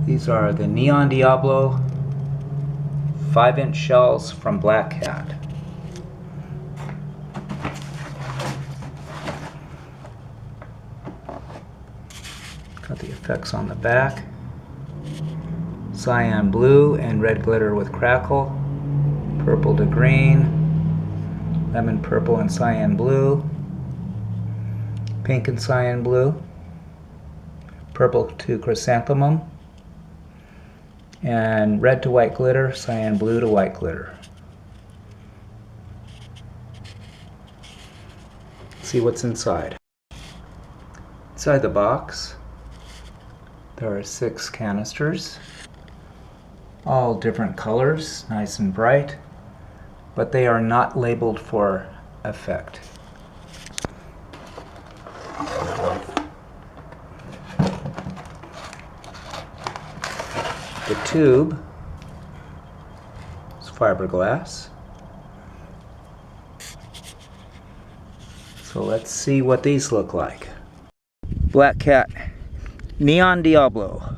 These are the Neon Diablo 5-inch shells from Black Cat. Got the effects on the back. Cyan blue and red glitter with crackle. Purple to green. Lemon purple and cyan blue. Pink and cyan blue. Purple to chrysanthemum. And red to white glitter, cyan blue to white glitter. Let's see what's inside. Inside the box, there are 6 canisters, all different colors, nice and bright, but they are not labeled for effect. The tube is fiberglass. So let's see what these look like. Black Cat Neon Diablo.